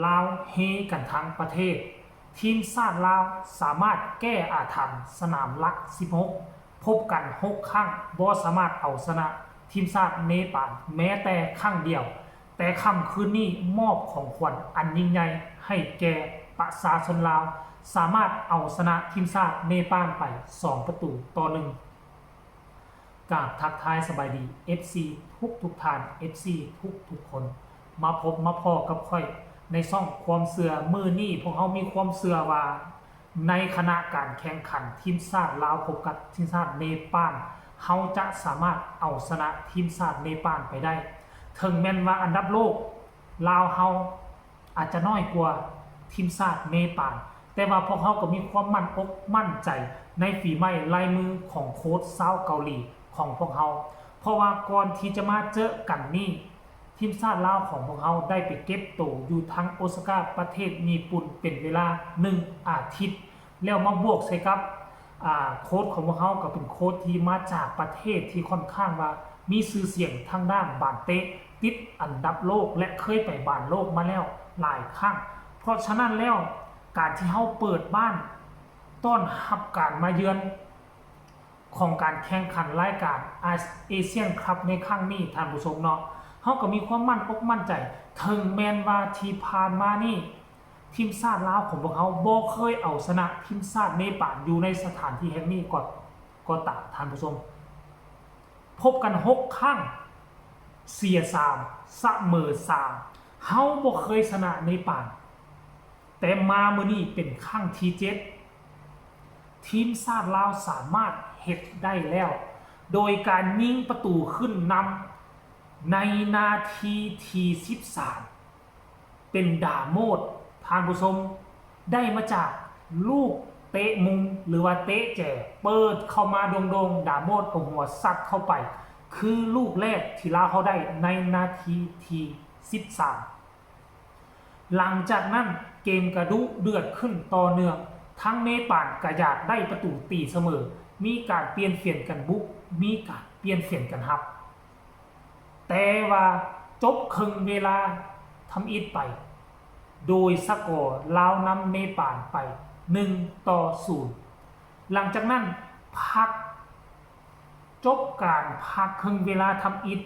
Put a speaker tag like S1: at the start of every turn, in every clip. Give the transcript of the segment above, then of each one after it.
S1: ลาวเฮกันทั้งประเทศทีมชาติลาวสามารถแก้อาถรรพ์สนามลัก16พบกัน6ครั้งบ่สามารถเอาชนะทีมชาติเนปาลแม้แต่ครั้งเดียวแต่ค่ำคืนนี้มอบของขวัญอันยิ่งใหญ่ให้แก่ประชาชนลาวสามารถเอาชนะทีมชาติเนปาลไป2-1กราบทักทายสบายดี FC ทุกท่าน FC ทุกคนมาพบมาพอกับค่อยในช่องความเสื่อมือนี่พวกเขามีความเสื่อว่าในคณะการแข่งขันทีมชาติลาวพบกับทีมชาติเนปาลเขาจะสามารถเอาชนะทีมชาติเนปาลไปได้ถึงแม้นว่าอันดับโลกลาวเขาอาจจะน้อยกว่าทีมชาติเนปาลแต่ว่าพวกเขาก็มีความมั่นอกมั่นใจในฝีไม้ลายมือของโค้ชชาวเกาหลีของพวกเขาเพราะว่าก่อนที่จะมาเจอกันนี่ทีมชาติลาวของพวกเขาได้ไปเก็บตัวอยู่ทั้งโอซาก้าประเทศญี่ปุ่นเป็นเวลา1 อาทิตย์แล้วมาบวกใส่กับโค้ชของพวกเขาก็เป็นโค้ชที่มาจากประเทศที่ค่อนข้างว่ามีชื่อเสียงทางด้านบานเตะติดอันดับโลกและเคยไปบานโลกมาแล้วหลายครั้งเพราะฉะนั้นแล้วการที่เขาเปิดบ้านต้อนรับการมาเยือนของการแข่งขันรายการเอเชียนคัพในครั้งนี้ท่านผู้ชมเนาะเขาก็มีความมั่นอกมั่นใจถึงแม้นว่าที่ผ่านมานี่ทีมชาติลาวของพวกเขาบ่เคยเอาชนะทีมชาติเนปาลอยู่ในสถานที่แห่งนี้ก็ตามท่านผู้ชมพบกัน6ครั้งเสีย3เสมอ3เขาบ่เคยชนะเนปาลแต่มามื้อนี้เป็นครั้งที่7ทีมชาติลาวสามารถเฮ็ดได้แล้วโดยการยิงประตูขึ้นนำในนาทีที่13เป็นดาโมดท่านผู้ชมได้มาจากลูกเตะมุมหรือว่าเตะแจ่เปิดเข้ามาโด่งๆดาโมดเอาหัวซัดเข้าไปคือลูกแรกที่ลาวเขาได้ในนาทีที่13หลังจากนั้นเกมกระดุเดือดขึ้นต่อเนื่องทั้งเนปาลก็อยากได้ประตูตีเสมอมีการเปลี่ยนเปลี่ยนกันบุกมีการเปลี่ยนเปลี่ยนกันรับแต่ว่าจบครึ่งเวลาทำอิฐไปโดยสกอร์ลาวนำเนปาลไป1-0หลังจากนั้นพักจบการพักครึ่งเวลาทำอิฐ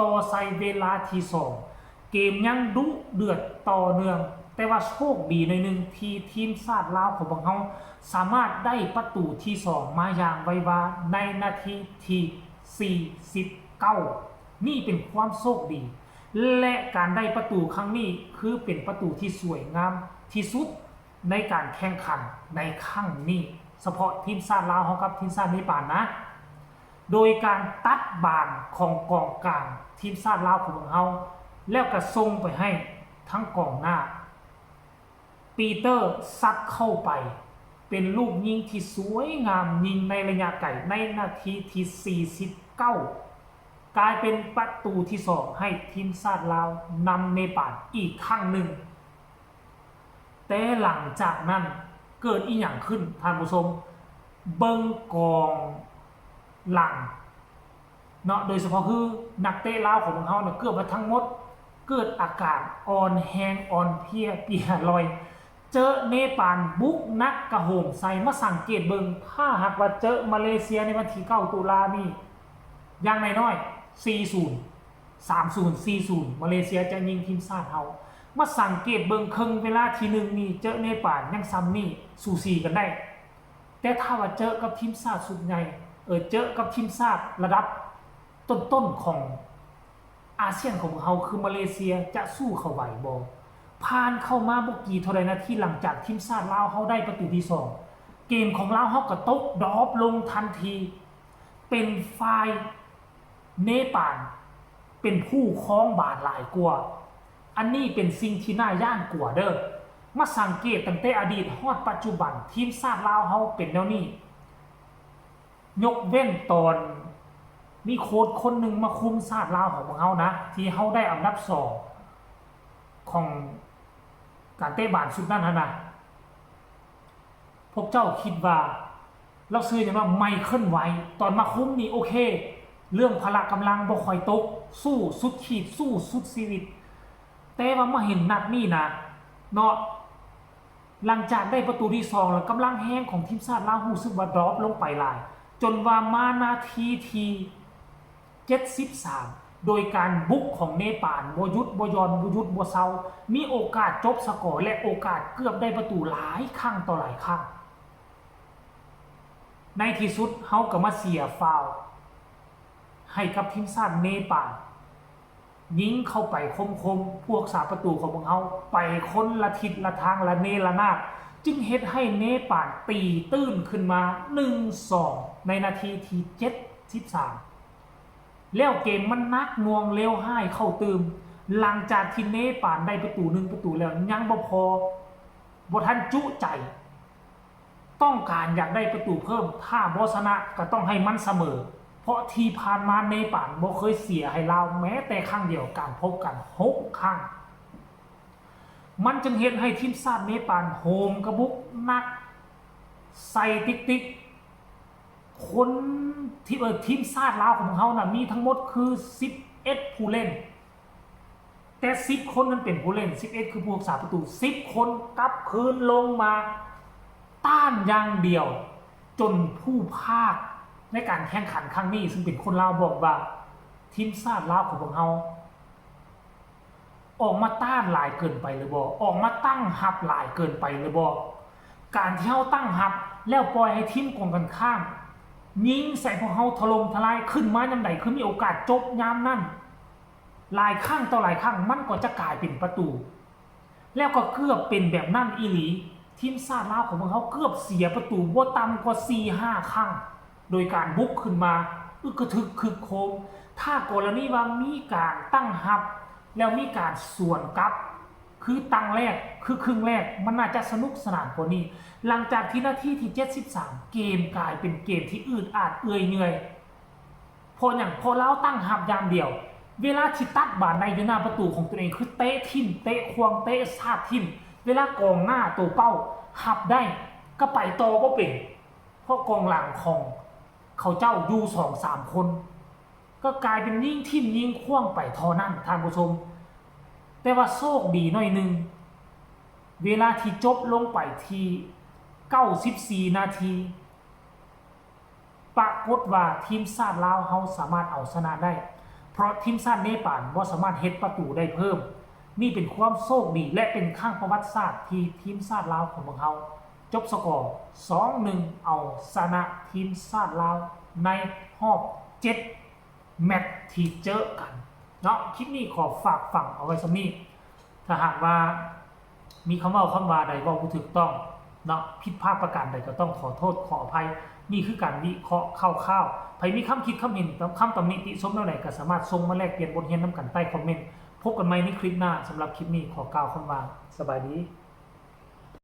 S1: ต่อใส่เวลาที่2เกมยังดุเดือดต่อเนื่องแต่ว่าโชคดีในหนึ่งที่ทีมชาติลาวของพวกเขาสามารถได้ประตูที่2มาอย่างไววาในนาทีที่49นี่เป็นความโชคดีและการได้ประตูครั้งนี้คือเป็นประตูที่สวยงามที่สุดในการแข่งขันในครั้งนี้เฉพาะทีมชาติลาวกับทีมชาติเนปาลนะโดยการตัดบานของกองกลางทีมชาติลาวของเขาแล้วก็ส่งไปให้ทั้งกองหน้าปีเตอร์ซัดเข้าไปเป็นลูกยิงที่สวยงามยิงในระยะไกลในนาทีที่49กลายเป็นประตูที่2ให้ทีมชาติลาวนำเนปาลอีกครั้งหนึ่งแต่หลังจากนั้นเกิดอีหยังขึ้นท่านผู้ชมเบิ่งกองหลังเนาะโดยเฉพาะคือนักเตะลาวของพวกเขาเนี่ยเกือบว่าทั้งหมดเกิดอาการอ่อนแรงอ่อนเพลียเปียลอยเจอเนปาลบุกนักกระโหมใส่มาสังเกตเบิ่งถ้าหากว่าเจอมาเลเซียในวันที่9 ตุลานี่อย่างน้อยๆ4-0 3-0 4-0มาเลเซียจะยิงทีมชาติเฮามาสังเกตเบิ่งครึ่งเวลาที่1นี่เจอเนปาลยังซ้ำนี่สูสีกันได้แต่ถ้าว่าเจอกับทีมชาติสุดใหญ่เจอกับทีมชาติระดับต้นๆของอาเซียนของเฮาคือมาเลเซียจะสู้เขาไหวบ่ผ่านเข้ามาบ่กี่เท่าใดนาทีหลังจากทีมชาติลาวเฮาได้ประตูที่2เกมของลาวเฮาก็ตกดรอปลงทันทีเป็นฝ่ายเนปาลเป็นผู้ครองบาทหลายกว่าอันนี้เป็นสิ่งที่น่าย่านกว่าเด้อมาสังเกตตั้งแต่อดีตฮอดปัจจุบันทีมชาติลาวเฮาเป็นแนวนี้ยกเว้นตอนมีโค้ชคนหนึ่งมาคุมชาติลาวของพวกเขานะที่เขาได้อันดับ2ของการเตะบาสชุดนั้นนะพวกเจ้าคิดว่าเราซื้ออย่างว่าไมเคิลไว้ตอนมาคุมนี่โอเคเรื่องพละกำลังบ่ค่อยตกสู้สุดขีดสู้สุดชีวิตแต่ว่ามาเห็นนัดนี้นะ เนาะหลังจากได้ประตูที่2แล้วกำลังแห้งของทีมชาติลาวรู้สึกว่าดรอปลงไปหลายจนว่ามานาทีที่73โดยการบุกของเนปาลบ่หยุดบ่หย่อนบ่หยุดบ่เซามีโอกาสจบสกอร์และโอกาสเกือบได้ประตูหลายครั้งต่อหลายครั้งในที่สุดเฮาก็มาเสียฟาวล์ให้กับทีมชาติเนปาลยิงเข้าไปคมๆพวกสาประตูของพวกเฮาไปคนละทิศละทางละเนระนาดจึงเฮ็ดให้เนปาลตีตื้นขึ้นมา 1-2 ในนาทีที่73แล้วเกมมันนักหน่วงเร็วห้ายเข้าตื่มหลังจากที่เนปาลได้ประตู1ประตูแล้วยังบ่พอบ่ทันจุใจต้องการอยากได้ประตูเพิ่มถ้าบ่ชนะก็ต้องให้มันเสมอเพราะที่ผ่านมาเนปาลบ่เคยเสียให้ลาวแม้แต่ครั้งเดียวการพบกัน6ครั้งมันจึงเฮ็ดให้ทีมชาติเนปาลโหมกระบุกนักใส่ติ๊กๆคนที่ทีมชาติลาวของเฮาน่ะมีทั้งหมดคือ11ผู้เล่นแต่10คนนั้นเป็นผู้เล่น11คือผู้รักษาประตู10คนกลับคืนลงมาต้านอย่างเดียวจนผู้พากย์ในการแข่งขันครั้งนี้ซึ่งเป็นคนลาวบอกว่าทีมชาติลาวของพวกเฮาออกมาต้านหลายเกินไปหรือบ่ออกมาตั้งรับหลายเกินไปหรือบ่การที่เฮาตั้งรับแล้วปล่อยให้ทีมกองกันข้ามยิงใส่พวกเฮาถล่มทลายขึ้นมายามใดคือมีโอกาสจบยามนั้นหลายครั้งต่อหลายครั้งมันก็จะกลายเป็นประตูแล้วก็เกือบเป็นแบบนั้นอีหลีทีมชาติลาวของพวกเฮาเกือบเสียประตูบ่ต่ำกว่า 4-5 ครั้งโดยการบุกขึ้นมาอึกระทึกคึกโคมถ้ากรณีว่ามีการตั้งรับแล้วมีการสวนกลับคือตั้งแรกคือครึ่งแรกมันน่าจะสนุกสนานกว่านี้หลังจากที่นาทีที่73เกมกลายเป็นเกมที่อืดอาดเอื่อยเหนื่อยพอเราตั้งรับยามเดียวเวลาที่ตัดบาดในอยู่หน้าประตูของตัวเองคือเตะทิ่มเตะควงเตะซาดทิ่มเวลากองหน้าตัวเป้าหับได้ก็ไปต่อบ่เป็นเพราะกองหลังของเขาเจ้าอยู่ 2-3 คนก็กลายเป็นยิงทิ่มยิงควงไปเท่านั้นท่านผู้ชมแต่ว่าโชคดีหน่อยนึงเวลาที่จบลงไปที่94นาทีปรากฏว่าทีมชาติลาวเฮาสามารถเอาชนะได้เพราะทีมชาติเนปาลบ่สามารถเฮ็ดประตูได้เพิ่มนี่เป็นความโชคดีและเป็นครั้งประวัติศาสตร์ที่ทีมชาติลาวของพวกเฮาจบสกอร์ 2-1 เอาชนะทีมชาติลาวในรอบ7แมตช์ที่เจอกันเนาะคลิปนี้ขอฝากฝังเอาไว้สักนิดถ้าหากว่ามีคำว่าใดบ่ถูกต้องเนาะผิดพลาดประการใดก็ต้องขอโทษขออภัยนี่คือการวิเคราะห์คร่าวๆใครมีคำคิดคำเห็นคำตำหนิติชมแนวไหนก็สามารถส่งมาแลกเปลี่ยนบทเรียนนำกันใต้คอมเมนต์พบกันใหม่ในคลิปหน้าสำหรับคลิปนี้ขอกล่าวคำว่าสบายดี